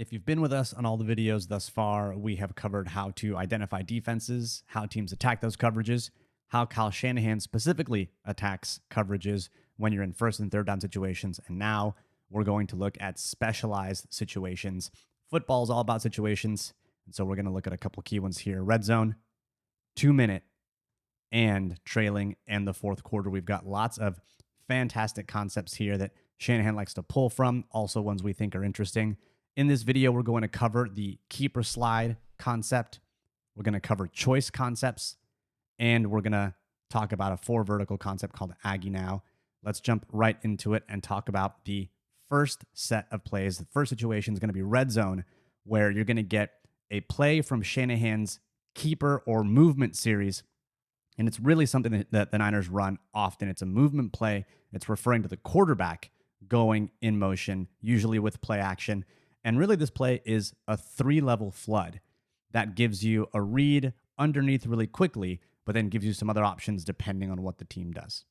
If you've been with us on all the videos thus far, we have covered how to identify defenses, how teams attack those coverages, how Kyle Shanahan specifically attacks coverages when you're in first and third down situations. And now we're going to look at specialized situations. Football is all about situations. And so we're going to look at a couple key ones here. Red zone, 2 minute, and trailing in the fourth quarter. We've got lots of fantastic concepts here that Shanahan likes to pull from, also ones we think are interesting. In this video, we're going to cover the keeper slide concept. We're going to cover choice concepts, and we're going to talk about a 4 vertical concept called Aggie Now. Let's jump right into it and talk about the first set of plays. The first situation is going to be red zone, where you're going to get a play from Shanahan's keeper or movement series. And it's really something that the Niners run often. It's a movement play. It's referring to the quarterback going in motion, usually with play action. And really, this play is a 3-level flood that gives you a read underneath really quickly, but then gives you some other options depending on what the team does.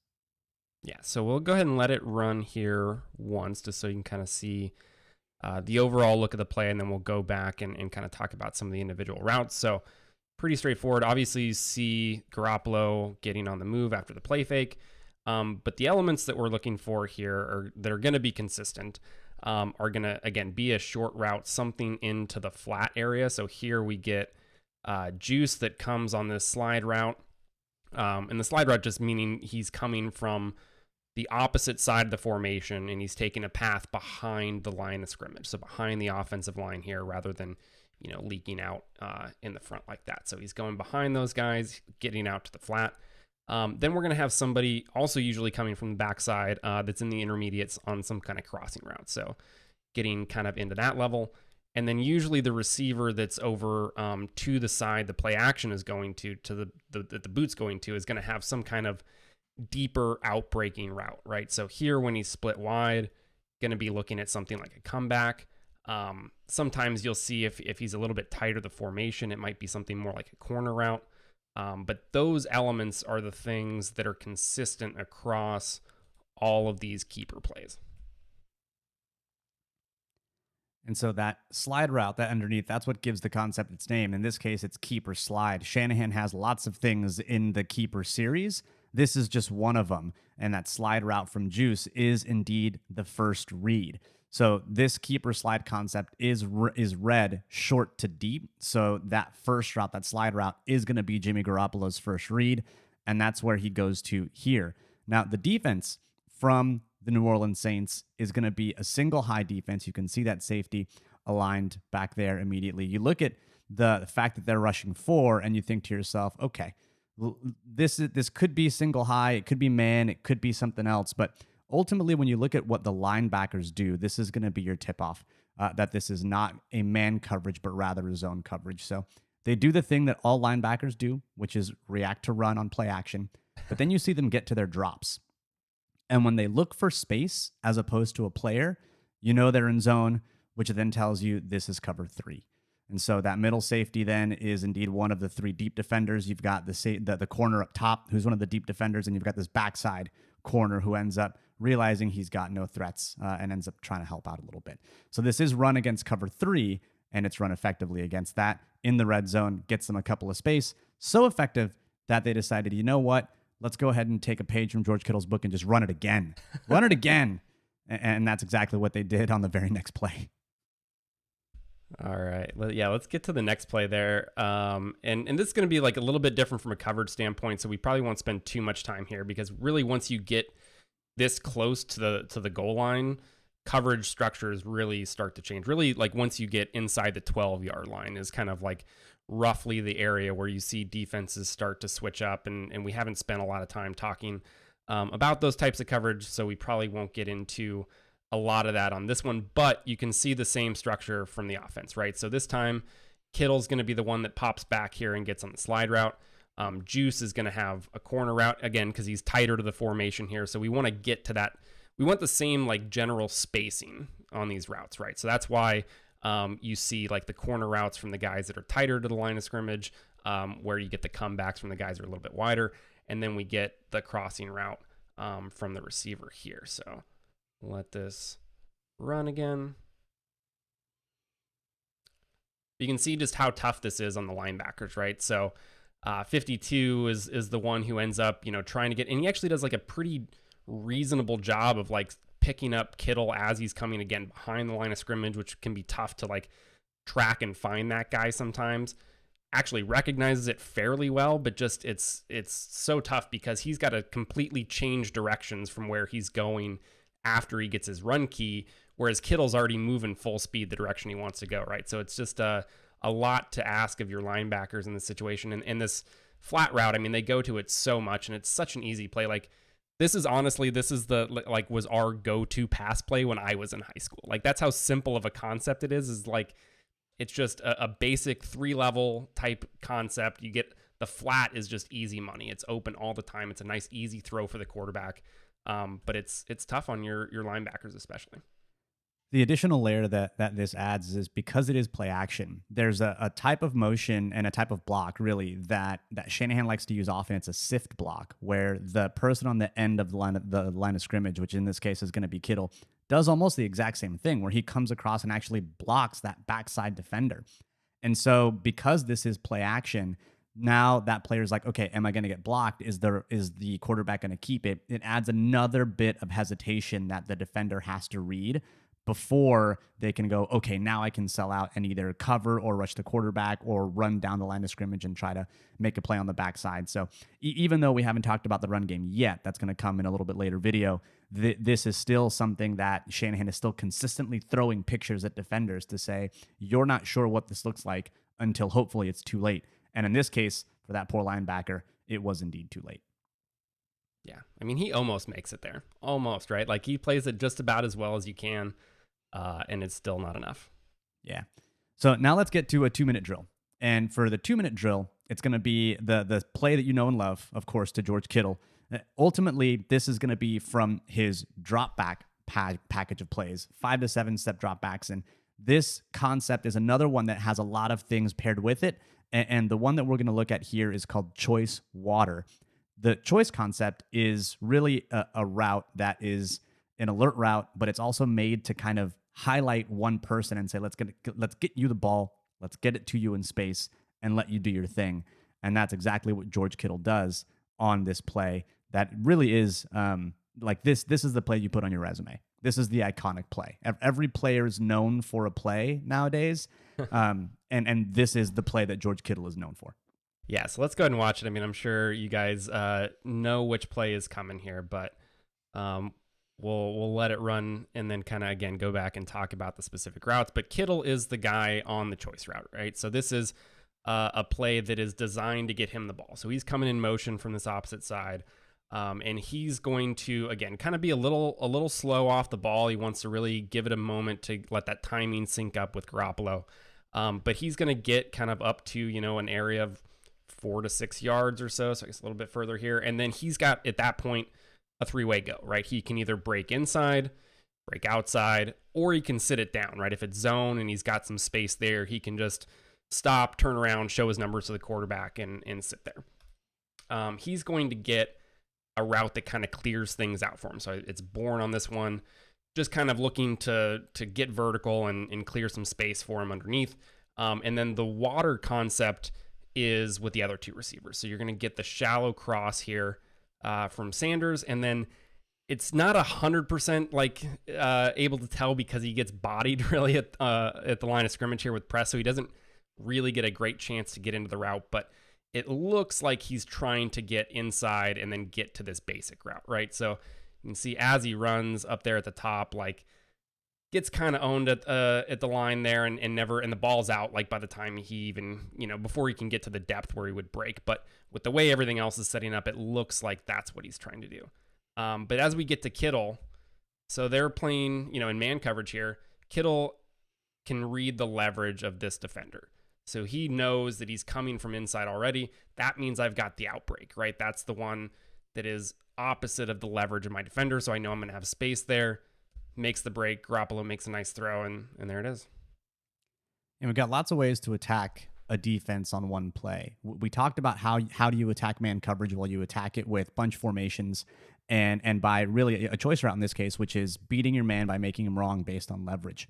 Yeah, so we'll go ahead and let it run here once just so you can kind of see the overall look of the play, and then we'll go back and kind of talk about some of the individual routes. So pretty straightforward. Obviously, you see Garoppolo getting on the move after the play fake, but the elements that we're looking for here that are going to be consistent are going to, again, be a short route, something into the flat area. So here we get juice that comes on this slide route. And the slide route just meaning he's coming from the opposite side of the formation and he's taking a path behind the line of scrimmage. So behind the offensive line here rather than, leaking out in the front like that. So he's going behind those guys, getting out to the flat. Then we're going to have somebody also usually coming from the backside that's in the intermediates on some kind of crossing route. So getting kind of into that level. And then usually the receiver that's over to the side the play action is going to the boot's going to is going to have some kind of deeper outbreaking route, right? So here when he's split wide, going to be looking at something like a comeback. Sometimes you'll see if he's a little bit tighter the formation, it might be something more like a corner route. But those elements are the things that are consistent across all of these keeper plays. And so that slide route, that underneath, that's what gives the concept its name. In this case, it's keeper slide. Shanahan has lots of things in the keeper series. This is just one of them. And that slide route from Juice is indeed the first read. So this keeper slide concept is read short to deep. So that first route, that slide route, is going to be Jimmy Garoppolo's first read. And that's where he goes to here. Now, the defense from the New Orleans Saints is going to be a single high defense. You can see that safety aligned back there immediately. You look at the fact that they're rushing 4 and you think to yourself, okay, this could be single high, it could be man, it could be something else. But ultimately, when you look at what the linebackers do, this is going to be your tip-off that this is not a man coverage, but rather a zone coverage. So they do the thing that all linebackers do, which is react to run on play action. But then you see them get to their drops. And when they look for space as opposed to a player, they're in zone, which then tells you this is cover 3. And so that middle safety then is indeed one of the 3 deep defenders. You've got the corner up top, who's one of the deep defenders, and you've got this backside corner who ends up realizing he's got no threats and ends up trying to help out a little bit. So this is run against cover 3, and it's run effectively against that in the red zone, gets them a couple of space. So effective that they decided, you know what? Let's go ahead and take a page from George Kittle's book and just run it again. Run it again. And that's exactly what they did on the very next play. All right. Well, yeah, let's get to the next play there. And this is going to be like a little bit different from a coverage standpoint, so we probably won't spend too much time here because really once you get this close to the goal line, coverage structures really start to change. Really, like once you get inside the 12-yard line is kind of like roughly the area where you see defenses start to switch up, and we haven't spent a lot of time talking about those types of coverage, so we probably won't get into a lot of that on this one, but you can see the same structure from the offense, right? So this time, Kittle's going to be the one that pops back here and gets on the slide route. Juice is going to have a corner route, again, because he's tighter to the formation here, so we want to get to that. We want the same like general spacing on these routes, right? So that's why you see like the corner routes from the guys that are tighter to the line of scrimmage, where you get the comebacks from the guys that are a little bit wider. And then we get the crossing route from the receiver here. So let this run again. you can see just how tough this is on the linebackers, right? So 52 is the one who ends up, trying to get, and he actually does like a pretty reasonable job of like picking up Kittle as he's coming again behind the line of scrimmage, which can be tough to like track and find that guy sometimes. Actually recognizes it fairly well, but just it's so tough because he's got to completely change directions from where he's going after he gets his run key, whereas Kittle's already moving full speed the direction he wants to go, right? So it's just a lot to ask of your linebackers in this situation. And this flat route, I mean, they go to it so much, and it's such an easy play. Like, this is was our go-to pass play when I was in high school. Like, that's how simple of a concept it is like, it's just a basic 3-level type concept. You get the flat is just easy money. It's open all the time. It's a nice, easy throw for the quarterback. But it's tough on your linebackers, especially. The additional layer that this adds is because it is play action, there's a type of motion and a type of block really that Shanahan likes to use often. It's a sift block where the person on the end of the line of scrimmage, which in this case is going to be Kittle, does almost the exact same thing where he comes across and actually blocks that backside defender. And so because this is play action, now that player's like, okay, am I going to get blocked? Is the quarterback going to keep it? It adds another bit of hesitation that the defender has to read before they can go, okay, now I can sell out and either cover or rush the quarterback or run down the line of scrimmage and try to make a play on the backside. So even though we haven't talked about the run game yet, that's going to come in a little bit later video, this is still something that Shanahan is still consistently throwing pictures at defenders to say, you're not sure what this looks like until hopefully it's too late. And in this case, for that poor linebacker, it was indeed too late. Yeah. I mean, he almost makes it there. Almost, right? Like, he plays it just about as well as you can. And it's still not enough. Yeah. So now let's get to a 2-minute drill. And for the 2-minute drill, it's going to be the play that you know and love, of course, to George Kittle. Ultimately, this is going to be from his drop back package of plays, 5 to 7 step drop backs. And this concept is another one that has a lot of things paired with it. And the one that we're going to look at here is called choice water. The choice concept is really a route that is an alert route, but it's also made to kind of highlight one person and say, let's get you the ball, let's get it to you in space and let you do your thing. And that's exactly what George Kittle does on this play. That really is like this is the play you put on your resume. This is the iconic play. Every player is known for a play nowadays. And this is the play that George Kittle is known for. Yeah, so let's go ahead and watch it. I mean, I'm sure you guys know which play is coming here, but we'll let it run and then kind of, again, go back and talk about the specific routes. But Kittle is the guy on the choice route, right? So this is a play that is designed to get him the ball. So he's coming in motion from this opposite side, and he's going to, again, kind of be a little slow off the ball. He wants to really give it a moment to let that timing sync up with Garoppolo. But he's going to get kind of up to, an area of 4 to 6 yards or so. So I guess a little bit further here. And then he's got, at that point, a 3-way go, right? He can either break inside, break outside, or he can sit it down, right? If it's zone and he's got some space there, he can just stop, turn around, show his numbers to the quarterback and sit there. He's going to get a route that kind of clears things out for him. So it's born on this one, just kind of looking to get vertical and clear some space for him underneath. And then the water concept is with the other two receivers. So you're going to get the shallow cross here from Sanders, and then it's not 100% like able to tell because he gets bodied really at the line of scrimmage here with press, so he doesn't really get a great chance to get into the route, but it looks like he's trying to get inside and then get to this basic route, right? So you can see as he runs up there at the top, like gets kind of owned at the line there and the ball's out like by the time he even, before he can get to the depth where he would break. But with the way everything else is setting up, it looks like that's what he's trying to do. But as we get to Kittle, so they're playing, in man coverage here, Kittle can read the leverage of this defender. So he knows that he's coming from inside already. That means I've got the outbreak, right? That's the one that is opposite of the leverage of my defender. So I know I'm going to have space there. Makes the break. Garoppolo makes a nice throw, and there it is. And we've got lots of ways to attack a defense on one play. We talked about how do you attack man coverage? Well, you attack it with bunch formations and by really a choice route in this case, which is beating your man by making him wrong based on leverage.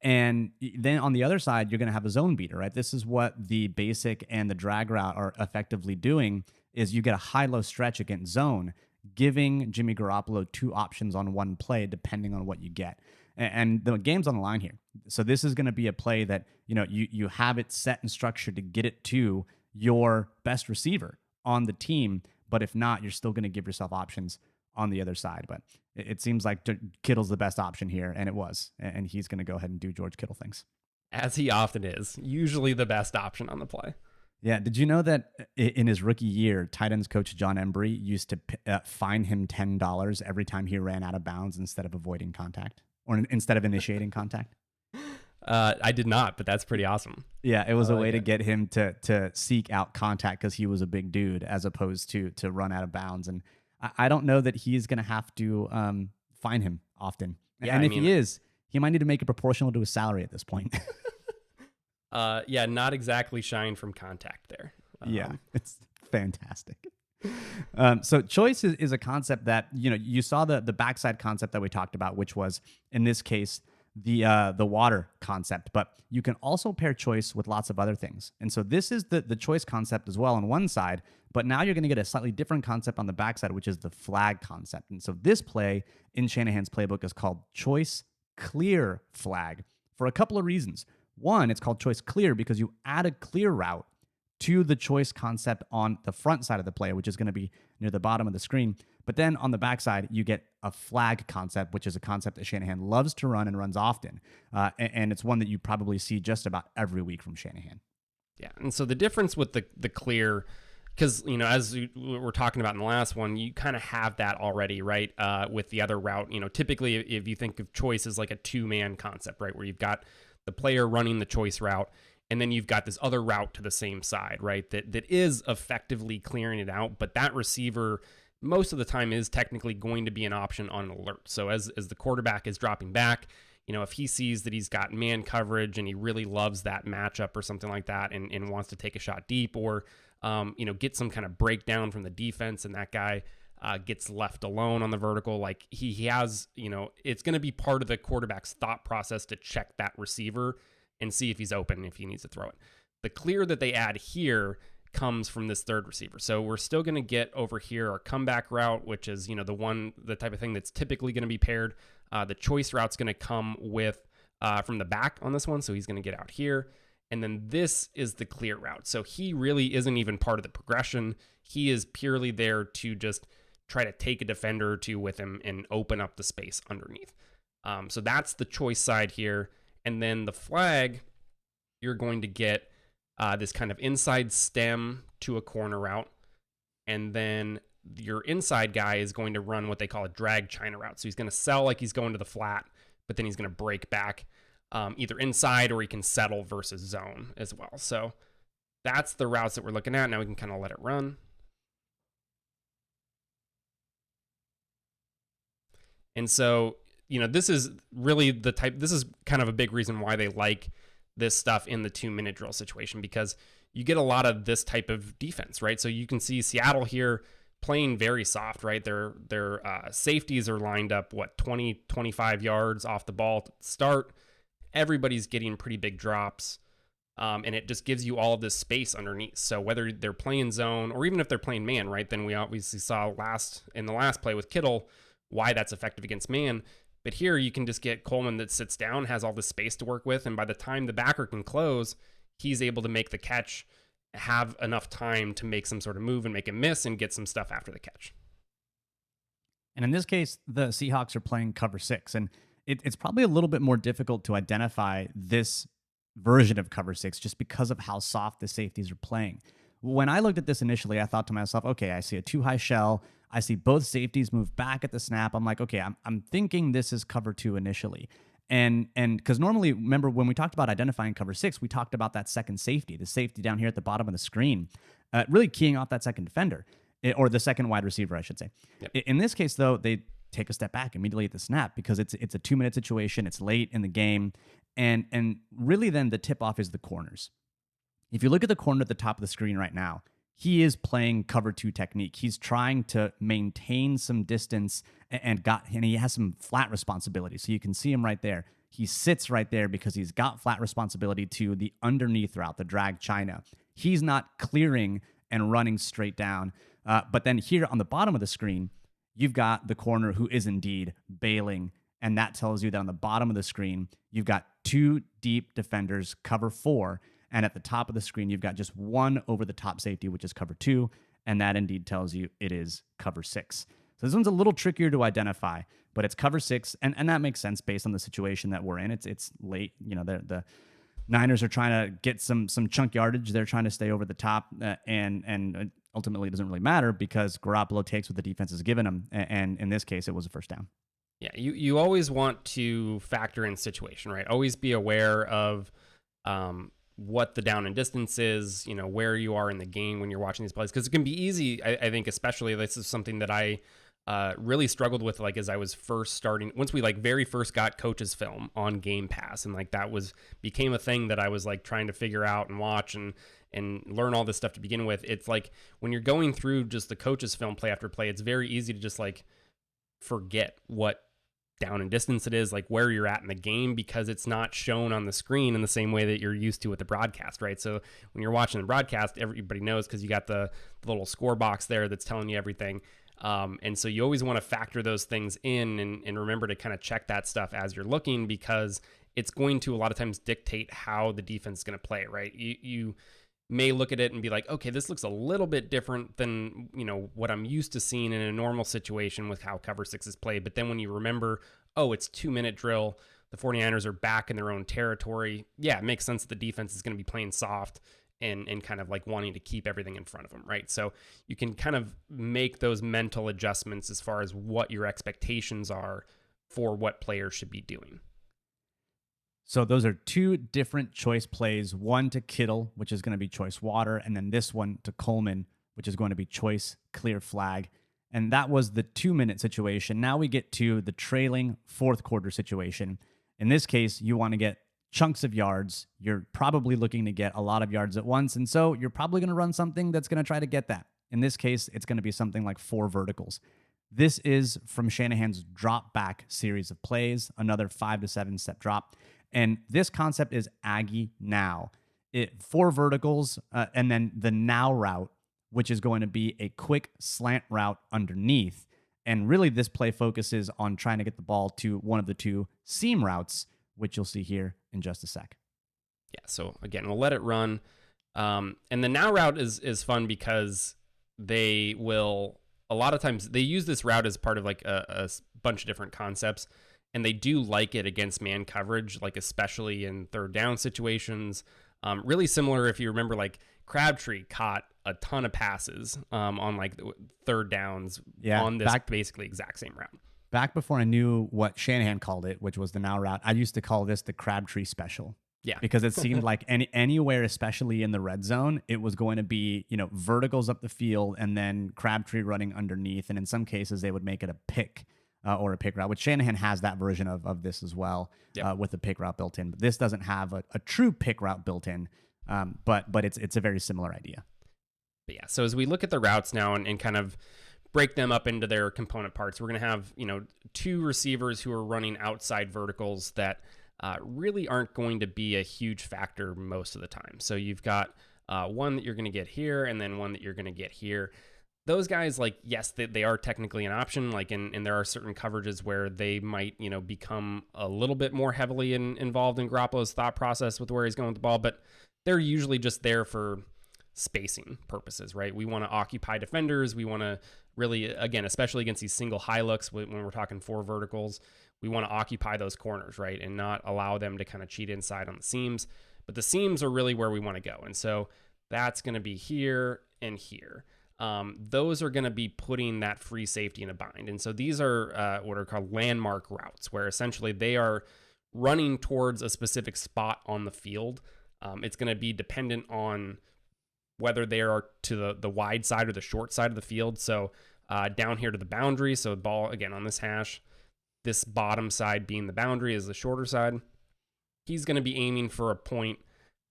And then on the other side, you're going to have a zone beater, right? This is what the basic and the drag route are effectively doing is you get a high-low stretch against zone, giving Jimmy Garoppolo two options on one play, depending on what you get. And the game's on the line here. So this is going to be a play that, you have it set and structured to get it to your best receiver on the team. But if not, you're still going to give yourself options on the other side. But it seems like Kittle's the best option here, and it was. And he's going to go ahead and do George Kittle things. As he often is, usually the best option on the play. Yeah. Did you know that in his rookie year, tight ends coach John Embry used to fine him $10 every time he ran out of bounds instead of avoiding contact or instead of initiating contact? I did not, but that's pretty awesome. Yeah, it was a way to get him to seek out contact because he was a big dude as opposed to run out of bounds. And I don't know that he's going to have to fine him often. Yeah, and he is, he might need to make it proportional to his salary at this point. Yeah, not exactly shying from contact there. Yeah, it's fantastic. So choice is a concept that, you saw the backside concept that we talked about, which was, in this case, the water concept, but you can also pair choice with lots of other things. And so this is the choice concept as well on one side, but now you're going to get a slightly different concept on the backside, which is the flag concept. And so this play in Shanahan's playbook is called choice clear flag for a couple of reasons. One, it's called choice clear because you add a clear route to the choice concept on the front side of the play, which is going to be near the bottom of the screen. But then on the backside, you get a flag concept, which is a concept that Shanahan loves to run and runs often. And it's one that you probably see just about every week from Shanahan. Yeah. And so the difference with the clear, because, as we were talking about in the last one, you kind of have that already, right? With the other route, typically if you think of choice as like a two-man concept, right? Where you've got the player running the choice route, and then you've got this other route to the same side, right? That is effectively clearing it out, but that receiver most of the time is technically going to be an option on an alert. So as the quarterback is dropping back, if he sees that he's got man coverage and he really loves that matchup or something like that and wants to take a shot deep or, get some kind of breakdown from the defense and that guy gets left alone on the vertical, like he has, it's going to be part of the quarterback's thought process to check that receiver and see if he's open, if he needs to throw it. The clear that they add here comes from this third receiver. So we're still going to get over here our comeback route, which is, the type of thing that's typically going to be paired. The choice route's going to come with from the back on this one. So he's going to get out here. And then this is the clear route. So he really isn't even part of the progression. He is purely there to just try to take a defender or two with him and open up the space underneath. So that's the choice side here. And then the flag, you're going to get this kind of inside stem to a corner route. And then your inside guy is going to run what they call a drag China route. So he's going to sell like he's going to the flat, but then he's going to break back either inside or he can settle versus zone as well. So that's the routes that we're looking at. Now we can kind of let it run. And so, this is really this is kind of a big reason why they like this stuff in the 2-minute drill situation, because you get a lot of this type of defense, right? So you can see Seattle here playing very soft, right? Their safeties are lined up, 20, 25 yards off the ball to start. Everybody's getting pretty big drops. And it just gives you all of this space underneath. So whether they're playing zone or even if they're playing man, right? Then we obviously saw in the last play with Kittle why that's effective against man. But here you can just get Coleman that sits down, has all this space to work with. And by the time the backer can close, he's able to make the catch, have enough time to make some sort of move and make a miss and get some stuff after the catch. And in this case, the Seahawks are playing cover 6. And it's probably a little bit more difficult to identify this version of cover 6 just because of how soft the safeties are playing. When I looked at this initially, I thought to myself, okay, I see a 2-high shell. I see both safeties move back at the snap. I'm like, okay, I'm thinking this is cover 2 initially. And because normally, remember when we talked about identifying cover 6, we talked about that second safety, the safety down here at the bottom of the screen, really keying off that second defender, or the second wide receiver, I should say. Yep. In this case, though, they take a step back immediately at the snap because it's a 2-minute situation. It's late in the game. And really then the tip-off is the corners. If you look at the corner at the top of the screen right now, he is playing cover 2 technique. He's trying to maintain some distance and he has some flat responsibility. So you can see him right there. He sits right there because he's got flat responsibility to the underneath route, the drag China. He's not clearing and running straight down. But then here on the bottom of the screen, you've got the corner who is indeed bailing. And that tells you that on the bottom of the screen, you've got 2 deep defenders, cover 4. And at the top of the screen, you've got just 1 over the top safety, which is cover 2. And that indeed tells you it is cover 6. So this one's a little trickier to identify, but it's cover 6. And that makes sense based on the situation that we're in. It's late. The Niners are trying to get some chunk yardage. They're trying to stay over the top, and ultimately it doesn't really matter because Garoppolo takes what the defense has given him. And in this case, it was a first down. Yeah, you always want to factor in situation, right? Always be aware of what the down and distance is, where you are in the game when you're watching these plays. Because it can be easy, I think, especially this is something that I really struggled with, like, as I was first starting, once we very first got coaches film on Game Pass, and that became a thing that I was trying to figure out and watch and learn all this stuff to begin with. It's like when you're going through just the coaches film play after play, it's very easy to just forget what down and distance it is, where you're at in the game, because it's not shown on the screen in the same way that you're used to with the broadcast, right? So when you're watching the broadcast, everybody knows because you got the little score box there that's telling you everything. And so you always want to factor those things in and remember to kind of check that stuff as you're looking, because it's going to a lot of times dictate how the defense is going to play, right? You may look at it and be like, okay, this looks a little bit different than, what I'm used to seeing in a normal situation with how cover 6 is played. But then when you remember, oh, it's 2-minute drill, the 49ers are back in their own territory. Yeah, it makes sense that the defense is going to be playing soft and kind of wanting to keep everything in front of them, right? So you can kind of make those mental adjustments as far as what your expectations are for what players should be doing. So those are 2 different choice plays, one to Kittle, which is going to be choice water, and then this one to Coleman, which is going to be choice clear flag. And that was the 2-minute situation. Now we get to the trailing 4th quarter situation. In this case, you want to get chunks of yards. You're probably looking to get a lot of yards at once, and so you're probably going to run something that's going to try to get that. In this case, it's going to be something like 4 verticals. This is from Shanahan's drop back series of plays, another 5 to 7 step drop. And this concept is Aggie now. 4 verticals, and then the now route, which is going to be a quick slant route underneath. And really, this play focuses on trying to get the ball to one of the 2 seam routes, which you'll see here in just a sec. Yeah, so again, we'll let it run. And the now route is fun because they will, a lot of times, they use this route as part of a bunch of different concepts. And they do like it against man coverage, especially in third down situations. Really similar, if you remember, Crabtree caught a ton of passes on third downs on this basically exact same route. Back before I knew what Shanahan called it, which was the now route, I used to call this the Crabtree special. Yeah. Because it seemed like anywhere, especially in the red zone, it was going to be, verticals up the field and then Crabtree running underneath. And in some cases, they would make it a pick. Or a pick route, which Shanahan has that version of this as well, with a pick route built in. But this doesn't have a true pick route built in, but it's a very similar idea. But yeah, so as we look at the routes now and kind of break them up into their component parts, we're going to have 2 receivers who are running outside verticals that really aren't going to be a huge factor most of the time. So you've got one that you're going to get here and then one that you're going to get here. Those guys, yes, they are technically an option, and there are certain coverages where they might, become a little bit more heavily involved in Garoppolo's thought process with where he's going with the ball, but they're usually just there for spacing purposes, right? We want to occupy defenders. We want to really, again, especially against these single high looks, when we're talking 4 verticals, we want to occupy those corners, right? And not allow them to kind of cheat inside on the seams. But the seams are really where we want to go. And so that's going to be here and here. Those are going to be putting that free safety in a bind. And so these are what are called landmark routes, where essentially they are running towards a specific spot on the field. It's going to be dependent on whether they are to the wide side or the short side of the field. So down here to the boundary. So the ball, again, on this hash, this bottom side being the boundary is the shorter side. He's going to be aiming for a point,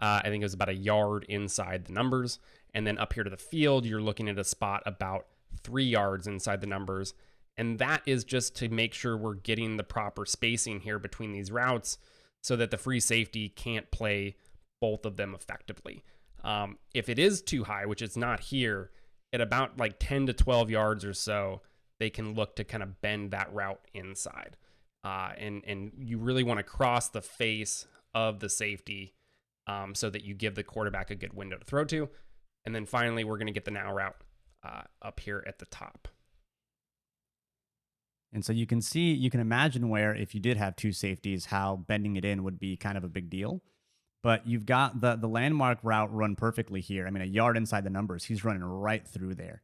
I think it was about a yard inside the numbers. And then up here to the field, you're looking at a spot about 3 yards inside the numbers. And that is just to make sure we're getting the proper spacing here between these routes so that the free safety can't play both of them effectively. If it is too high, which it's not here, at about like 10 to 12 yards or so, they can look to kind of bend that route inside. And you really want to cross the face of the safety so that you give the quarterback a good window to throw to. And then finally, we're going to get the now route up here at the top. And so you can imagine where if you did have two safeties, how bending it in would be kind of a big deal. But you've got the landmark route run perfectly here. I mean, a yard inside the numbers, he's running right through there,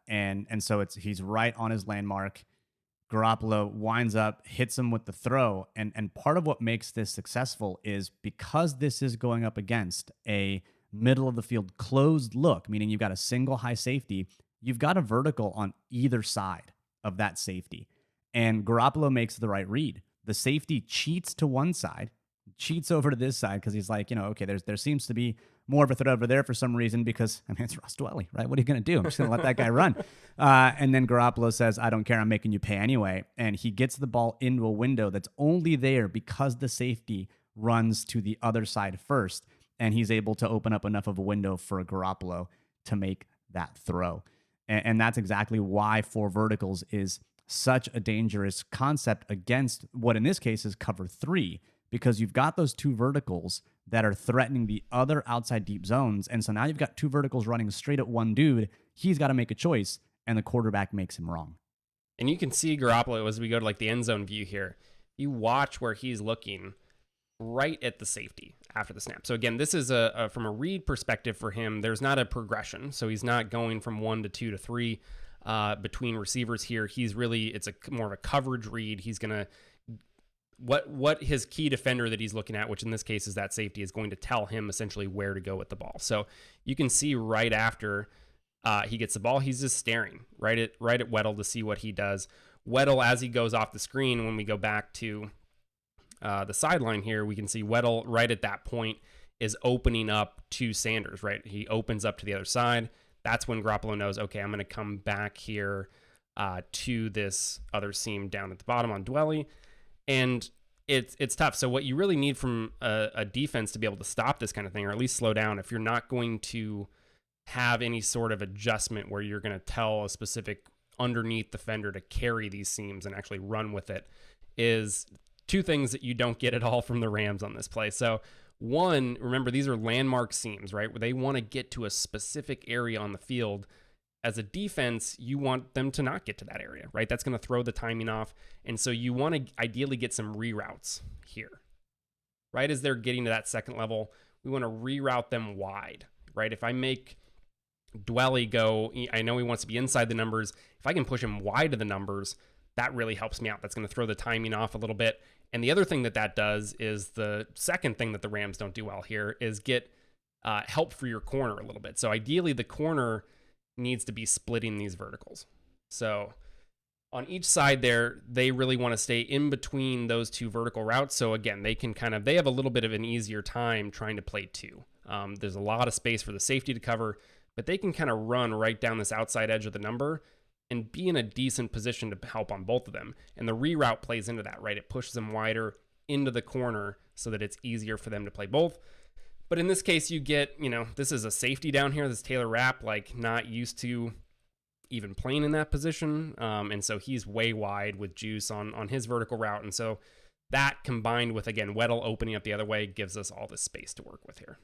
and so he's right on his landmark. Garoppolo winds up, hits him with the throw, and part of what makes this successful is because this is going up against a middle of the field closed look, meaning you've got a single high safety, you've got a vertical on either side of that safety, and Garoppolo makes the right read. The safety cheats to one side, cheats over to this side because he's like, okay, there seems to be more of a threat over there for some reason because, I mean, it's Ross Dwelly, right? What are you going to do? I'm just going to let that guy run. And then Garoppolo says, I don't care. I'm making you pay anyway. And he gets the ball into a window that's only there because the safety runs to the other side first. And he's able to open up enough of a window for Garoppolo to make that throw. And that's exactly why four verticals is such a dangerous concept against what in this case is cover three, because you've got those two verticals that are threatening the other outside deep zones. And so now you've got two verticals running straight at one dude. He's got to make a choice, and the quarterback makes him wrong. And you can see Garoppolo as we go to like the end zone view here. You watch where he's looking right at the safety after the snap. So again, this is from a read perspective for him, there's not a progression. So he's not going from 1 to 2 to 3 between receivers here. It's more of a coverage read. He's going to what his key defender that he's looking at, which in this case is that safety, is going to tell him essentially where to go with the ball. So you can see right after he gets the ball, he's just staring right at Weddle to see what he does. Weddle, as he goes off the screen, when we go back to the sideline here, we can see Weddle right at that point is opening up to Sanders, right? He opens up to the other side. That's when Garoppolo knows, okay, I'm going to come back here to this other seam down at the bottom on Dwelly. And it's tough. So what you really need from a defense to be able to stop this kind of thing, or at least slow down, if you're not going to have any sort of adjustment where you're going to tell a specific underneath defender to carry these seams and actually run with it, is two things that you don't get at all from the Rams on this play. So one, remember, these are landmark seams, right? Where they want to get to a specific area on the field. As a defense, you want them to not get to that area, right? That's going to throw the timing off. And so you want to ideally get some reroutes here. Right as they're getting to that second level, we want to reroute them wide, right? If I make Dwelly go, I know he wants to be inside the numbers. If I can push him wide of the numbers, that really helps me out. That's going to throw the timing off a little bit. And the other thing that does is the second thing that the Rams don't do well here is get help for your corner a little bit. So ideally the corner needs to be splitting these verticals. So on each side there, they really want to stay in between those two vertical routes. So again, they have a little bit of an easier time trying to play two. There's a lot of space for the safety to cover, but they can kind of run right down this outside edge of the number and be in a decent position to help on both of them. And the reroute plays into that, right? It pushes them wider into the corner so that it's easier for them to play both. But in this case, you get, this is a safety down here. This Taylor Rapp, not used to even playing in that position. And so he's way wide with Juice on his vertical route. And so that combined with, again, Weddle opening up the other way gives us all this space to work with here.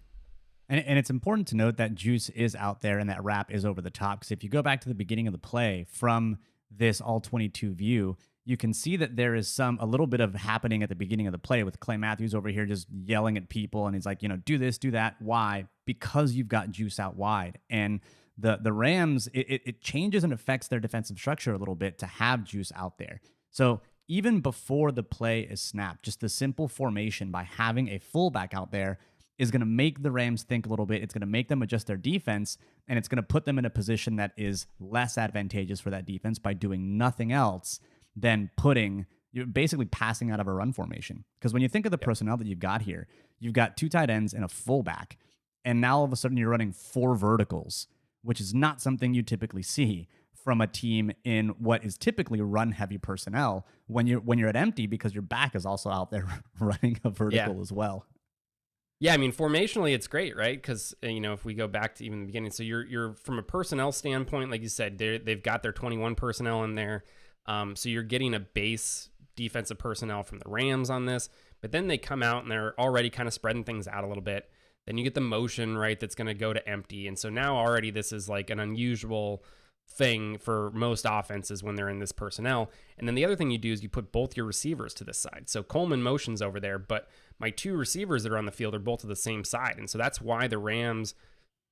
And it's important to note that Juice is out there and that Rapp is over the top. Because if you go back to the beginning of the play from this all 22 view, you can see that there is a little bit of happening at the beginning of the play with Clay Matthews over here just yelling at people. And he's like, do this, do that. Why? Because you've got Juice out wide. And the Rams, it changes and affects their defensive structure a little bit to have Juice out there. So even before the play is snapped, just the simple formation by having a fullback out there is going to make the Rams think a little bit. It's going to make them adjust their defense, and it's going to put them in a position that is less advantageous for that defense by doing nothing else than you're basically passing out of a run formation. Because when you think of the personnel that you've got here, you've got two tight ends and a fullback, and now all of a sudden you're running four verticals, which is not something you typically see. from a team in what is typically run heavy personnel when you're at empty, because your back is also out there running a vertical as well. Yeah, I mean, formationally, it's great, right? Because if we go back to even the beginning, so you're from a personnel standpoint, like you said, they've got their 21 personnel in there, so you're getting a base defensive personnel from the Rams on this, but then they come out and they're already kind of spreading things out a little bit. Then you get the motion, right? That's going to go to empty, and so now already this is like an unusual thing for most offenses when they're in this personnel. And then the other thing you do is you put both your receivers to this side. So Coleman motions over there, but my two receivers that are on the field are both to the same side. And so that's why the Rams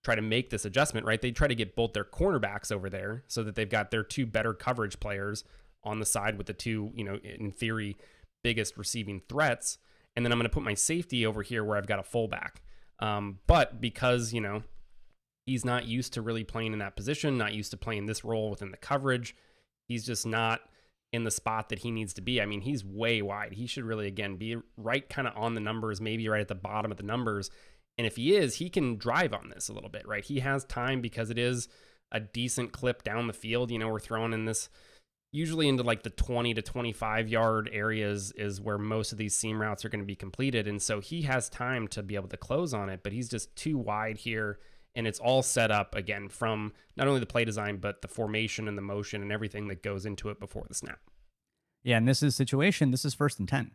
try to make this adjustment, right? They try to get both their cornerbacks over there so that they've got their two better coverage players on the side with the two, in theory, biggest receiving threats. And then I'm going to put my safety over here where I've got a fullback. But because, he's not used to really playing in that position, not used to playing this role within the coverage. He's just not in the spot that he needs to be. I mean, he's way wide. He should really, again, be right kind of on the numbers, maybe right at the bottom of the numbers. And if he is, he can drive on this a little bit, right? He has time because it is a decent clip down the field. We're throwing in this usually into like the 20 to 25 yard areas is where most of these seam routes are going to be completed. And so he has time to be able to close on it, but he's just too wide here. And it's all set up, again, from not only the play design, but the formation and the motion and everything that goes into it before the snap. Yeah, and this is 1st and 10.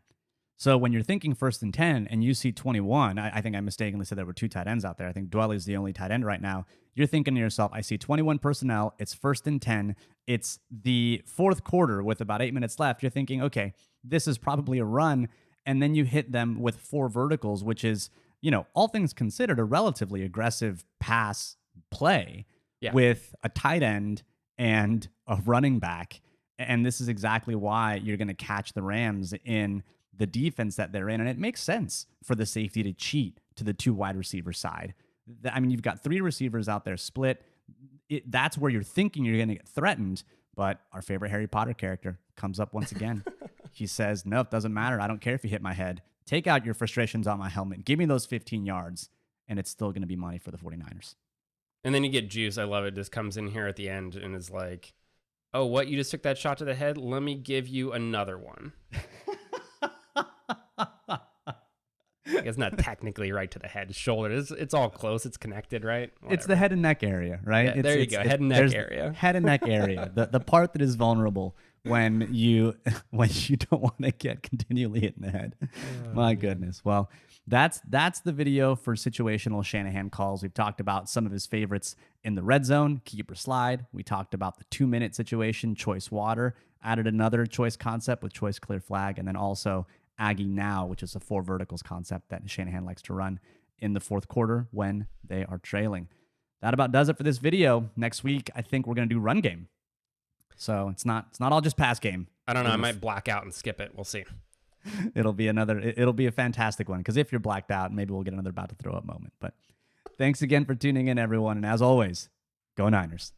So when you're thinking 1st and 10 and you see 21, I think I mistakenly said there were two tight ends out there. I think Dwelly's the only tight end right now. You're thinking to yourself, I see 21 personnel. It's 1st and 10. It's the fourth quarter with about 8 minutes left. You're thinking, okay, this is probably a run. And then you hit them with 4 verticals, which is, all things considered, a relatively aggressive pass play with a tight end and a running back. And this is exactly why you're going to catch the Rams in the defense that they're in. And it makes sense for the safety to cheat to the 2 wide receiver side. I mean, you've got 3 receivers out there split. That's where you're thinking you're going to get threatened. But our favorite Harry Potter character comes up once again. He says, nope, doesn't matter. I don't care if you hit my head. Take out your frustrations on my helmet. Give me those 15 yards, and it's still going to be money for the 49ers. And then you get Juice. I love it. Just comes in here at the end and is like, oh, what? You just took that shot to the head? Let me give you another one. It's not technically right to the head, shoulder. It's all close. It's connected, right? Whatever. It's the head and neck area, right? Yeah, there you go. Head and neck area. Head and neck area. The part that is vulnerable when you don't want to get continually hit in the head. My goodness. Well, that's the video for situational Shanahan calls. We've talked about some of his favorites in the red zone, keeper slide. We talked about the 2-minute situation, choice water, added another choice concept with choice clear flag, and then also Aggie now, which is a 4 verticals concept that Shanahan likes to run in the fourth quarter when they are trailing. That about does it for this video. Next week, I think we're going to do run game. So it's not all just pass game. I don't know. I might black out and skip it. We'll see. It'll be a fantastic one, because if you're blacked out, maybe we'll get another about to throw up moment. But thanks again for tuning in, everyone. And as always, go Niners.